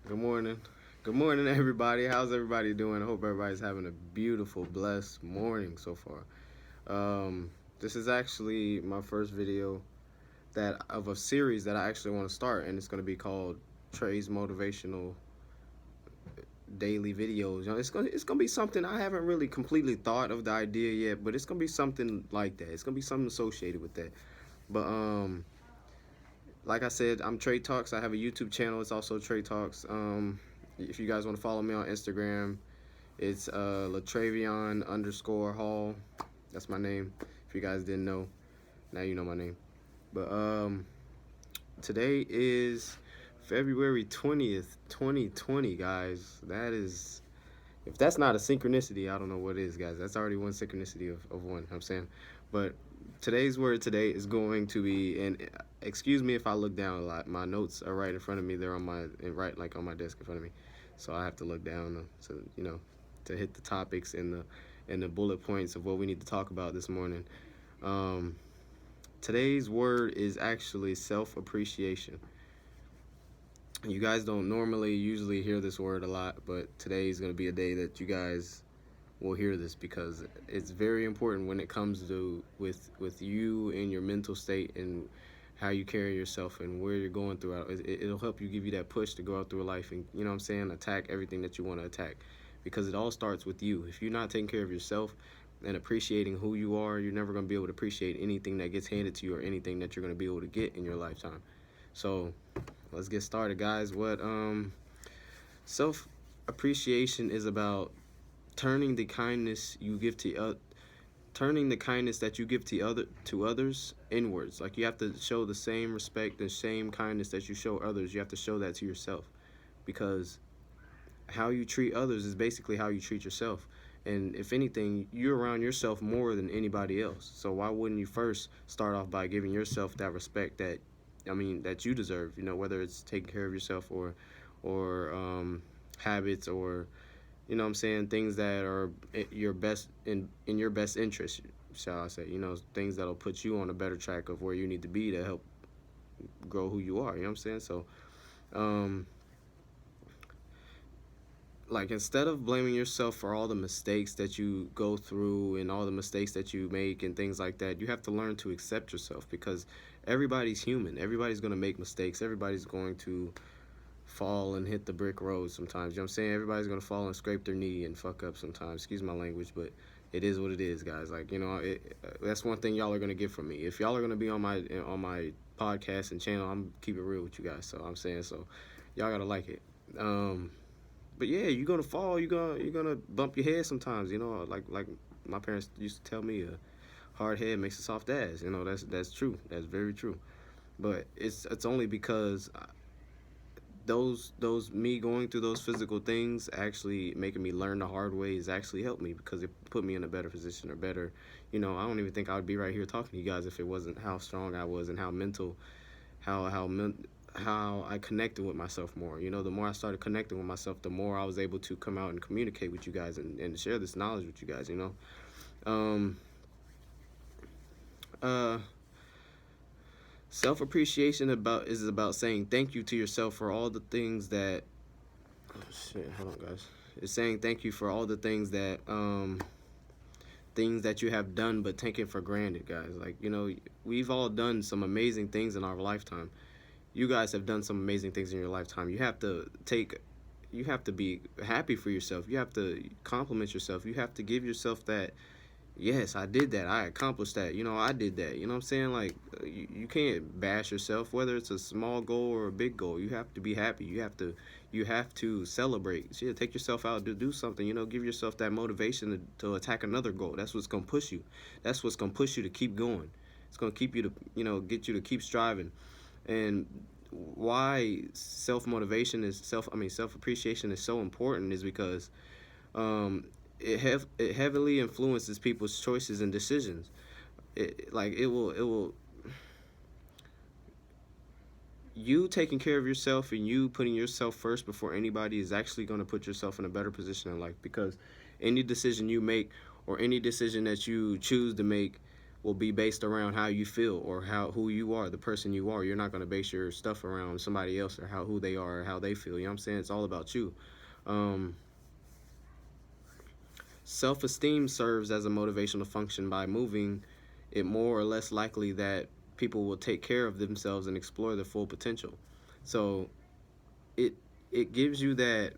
Good morning. Good morning, everybody. How's everybody doing? I hope everybody's having a beautiful, blessed morning so far. This is actually my first video that of a series that I actually want to start, and it's going to be called Trey's Motivational Daily Videos. It's gonna be something I haven't really completely thought of the idea yet, but it's gonna be something like that. It's gonna be something associated with that. But like I said, I'm Trey Talks. I have a YouTube channel. It's also Trey Talks. If you guys want to follow me on Instagram, it's Latravion underscore Hall. That's my name. If you guys didn't know, now you know my name. But today is February 20th, 2020, guys. That is, if that's not a synchronicity, I don't know what is, guys. That's already one synchronicity of one. I'm saying, but today's word today is going to be, and excuse me if I look down a lot. My notes are right in front of me. They're on my right, like on my desk in front of me, so I have to look down to hit the topics and the bullet points of what we need to talk about this morning. Um, Today's word is actually self-appreciation. You guys don't normally usually hear this word a lot, but today is going to be a day that you guys will hear this because it's very important when it comes to with you and your mental state and how you carry yourself and where you're going throughout. It'll help you, give you that push to go out through life and, you know what I'm saying, attack everything that you want to attack, because it all starts with you. If you're not taking care of yourself and appreciating who you are, you're never going to be able to appreciate anything that gets handed to you or anything that you're going to be able to get in your lifetime. So let's get started, guys. What self appreciation is about: turning the kindness you give to turning the kindness that you give to others inwards. Like, you have to show the same respect and same kindness that you show others. You have to show that to yourself, because how you treat others is basically how you treat yourself. And if anything, you're around yourself more than anybody else. So why wouldn't you first start off by giving yourself that respect that, I mean, that you deserve? You know, whether it's taking care of yourself or habits, or, you know what I'm saying, things that are your best in your best interest, shall I say, you know, things that'll put you on a better track of where you need to be to help grow who you are, you know what I'm saying? So um like, instead of blaming yourself for all the mistakes that you go through and all the mistakes that you make and things like that, you have to learn to accept yourself, because everybody's human. Everybody's going to make mistakes. Everybody's going to fall and hit the brick road sometimes. You know what I'm saying? Everybody's gonna fall and scrape their knee and fuck up sometimes. Excuse my language, but it is what it is, guys. Like, you know, that's one thing y'all are gonna get from me. If y'all are gonna be on my podcast and channel, I'm keep it real with you guys. So I'm saying, so y'all gotta like it. But yeah, you're gonna fall. You're gonna bump your head sometimes. You know, like my parents used to tell me, a hard head makes a soft ass. You know, that's true. That's very true. But it's only because those me going through those physical things, actually making me learn the hard way, has actually helped me, because it put me in a better position, or better, you know, I don't even think I would be right here talking to you guys if it wasn't how strong I was and how mental, how I connected with myself more. You know, the more I started connecting with myself, the more I was able to come out and communicate with you guys and share this knowledge with you guys, you know. um uh Self appreciation is about saying thank you to yourself for all the things that, oh shit, hold on, guys. It's saying thank you for all the things that you have done but taken for granted, guys. Like, you know, we've all done some amazing things in our lifetime. You guys have done some amazing things in your lifetime. You have to be happy for yourself. You have to compliment yourself. You have to give yourself that, yes, I did that. I accomplished that. You know, I did that. You know what I'm saying? Like, you can't bash yourself, whether it's a small goal or a big goal. You have to be happy. You have to celebrate. Shit, take yourself out to do something. You know, give yourself that motivation to attack another goal. That's what's gonna push you. That's what's gonna push you to keep going. It's gonna keep you to, you know, get you to keep striving. And why self appreciation is so important is because um, it heavily influences people's choices and decisions. It will you taking care of yourself and you putting yourself first before anybody is actually going to put yourself in a better position in life, because any decision you make, or any decision that you choose to make, will be based around how you feel or who you are, the person you are. You're not going to base your stuff around somebody else or who they are or how they feel. You know what I'm saying? It's all about you. Um, Self-esteem serves as a motivational function by moving it more or less likely that people will take care of themselves and explore their full potential. So it it gives you that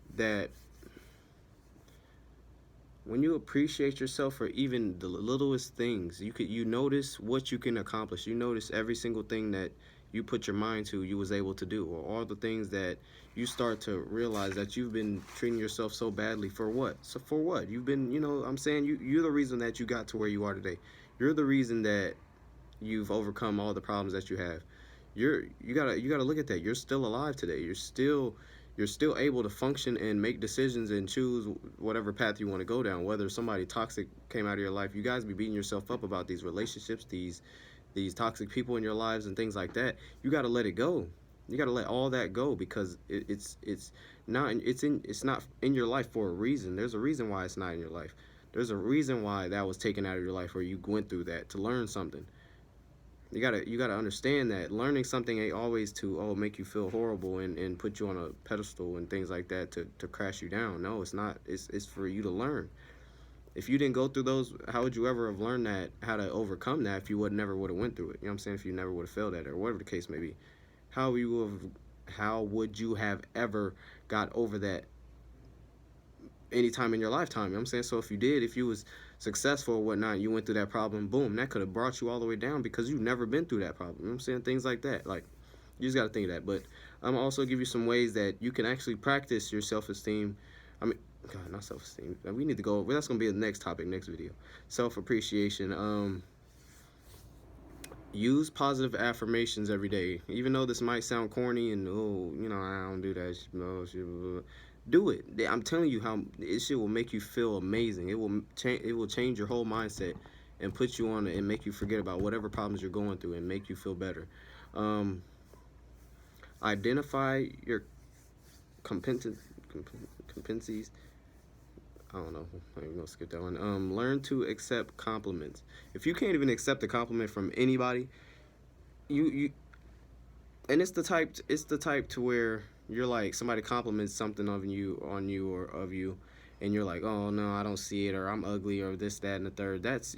when you appreciate yourself for even the littlest things, you notice what you can accomplish. You notice every single thing that you put your mind to, you was able to do, or all the things that you start to realize that you've been treating yourself so badly for what? So for what? You've been, I'm saying you're the reason that you got to where you are today. You're the reason that you've overcome all the problems that you have. You gotta look at that. You're still alive today. You're still able to function and make decisions and choose whatever path you want to go down. Whether somebody toxic came out of your life, you guys be beating yourself up about these relationships, these toxic people in your lives and things like that. You got to let it go. You got to let all that go because it's not in your life for a reason. There's a reason why it's not in your life. There's a reason why that was taken out of your life, or you went through that to learn something. You gotta understand that learning something ain't always to make you feel horrible and put you on a pedestal and things like that to crash you down. No, it's not. It's for you to learn. If you didn't go through those, how would you ever have learned that, how to overcome that, if you never would have went through it? You know what I'm saying? If you never would have failed at it or whatever the case may be, how would you have ever got over that anytime in your lifetime? You know what I'm saying? So if you was successful or whatnot, you went through that problem, boom, that could have brought you all the way down because you've never been through that problem. You know what I'm saying? Things like that. Like, you just got to think of that. But I'm also give you some ways that you can actually practice your self-esteem. I mean, God, not self-esteem. We need to go over. That's gonna be the next topic, next video. Self-appreciation. Use positive affirmations every day. Even though this might sound corny and I don't do that. Do it. I'm telling you how this shit will make you feel amazing. It will change. It will change your whole mindset and put you on it and make you forget about whatever problems you're going through and make you feel better. Um, Identify your competencies. I don't know. I'm gonna skip that one. Learn to accept compliments. If you can't even accept a compliment from anybody, you and it's the type to where you're like, somebody compliments something on you or of you, and you're like, oh no, I don't see it, or I'm ugly, or this, that, and the third. That's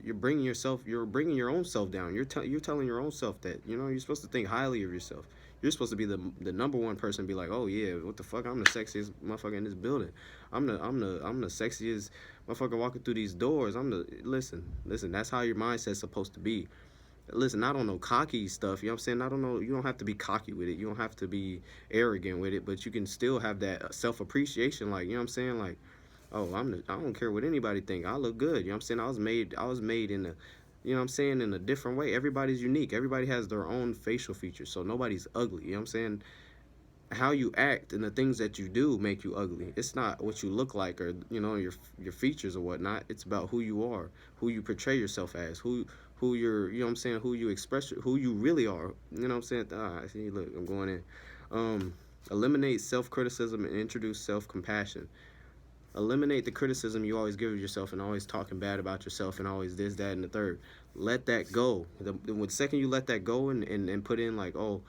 you're bringing your own self down. You're telling your own self that you're supposed to think highly of yourself. You're supposed to be the number one person. Be like, oh yeah, what the fuck? I'm the sexiest motherfucker in this building. I'm the sexiest motherfucker walking through these doors. Listen. That's how your mindset's supposed to be. Listen, I don't know cocky stuff, you know what I'm saying? I don't know, you don't have to be cocky with it. You don't have to be arrogant with it, but you can still have that self-appreciation, like, you know what I'm saying? Like, oh, I don't care what anybody think. I look good, you know what I'm saying? I was made in a, you know what I'm saying, in a different way. Everybody's unique. Everybody has their own facial features, so nobody's ugly, you know what I'm saying? How you act and the things that you do make you ugly. It's not what you look like or your features or whatnot. It's about who you are, who you portray yourself as, who you're, you know what I'm saying, who you express, who you really are. You know what I'm saying? See, look, I'm going in. Eliminate self-criticism and introduce self-compassion. Eliminate the criticism you always give of yourself and always talking bad about yourself and always this, that, and the third. Let that go. The second you let that go and put in like, oh,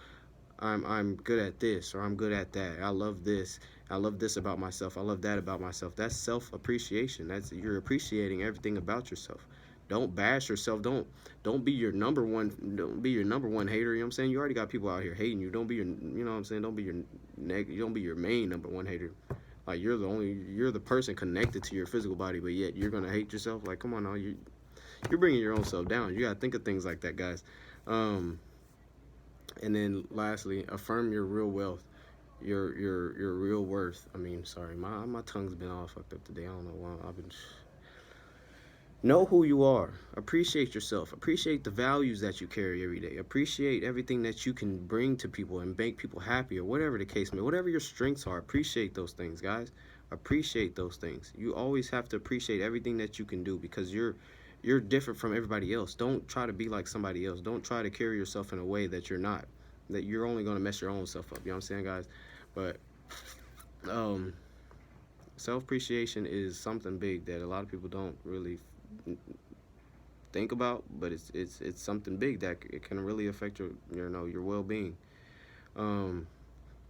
I'm good at this, or I'm good at that. I love this. I love this about myself. I love that about myself. That's self-appreciation. You're appreciating everything about yourself. Don't bash yourself. Don't be your number one. Don't be your number one hater. You know what I'm saying? You already got people out here hating you. Don't be your. You know what I'm saying? Don't be your Don't be your main number one hater. Like, you're the person connected to your physical body, but yet you're gonna hate yourself. Like, come on now, you're bringing your own self down. You gotta think of things like that, guys. And then lastly, affirm your real wealth, your real worth. I mean, sorry, my tongue's been all fucked up today. I don't know why. Know who you are. Appreciate yourself. Appreciate the values that you carry every day. Appreciate everything that you can bring to people and make people happy, or whatever the case may be. Whatever your strengths are, appreciate those things, guys. Appreciate those things. You always have to appreciate everything that you can do, because you're different from everybody else. Don't try to be like somebody else. Don't try to carry yourself in a way that you're not. That you're only going to mess your own self up. You know what I'm saying, guys? But self-appreciation is something big that a lot of people don't really think about, but it's something big that it can really affect your well-being. Um,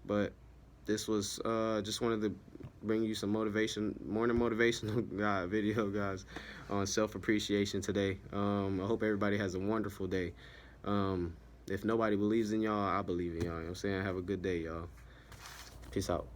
but this was just wanted to bring you some morning motivational video, guys, on self-appreciation today. I hope everybody has a wonderful day. If nobody believes in y'all, I believe in y'all. You know what I'm saying? Have a good day, y'all. Peace out.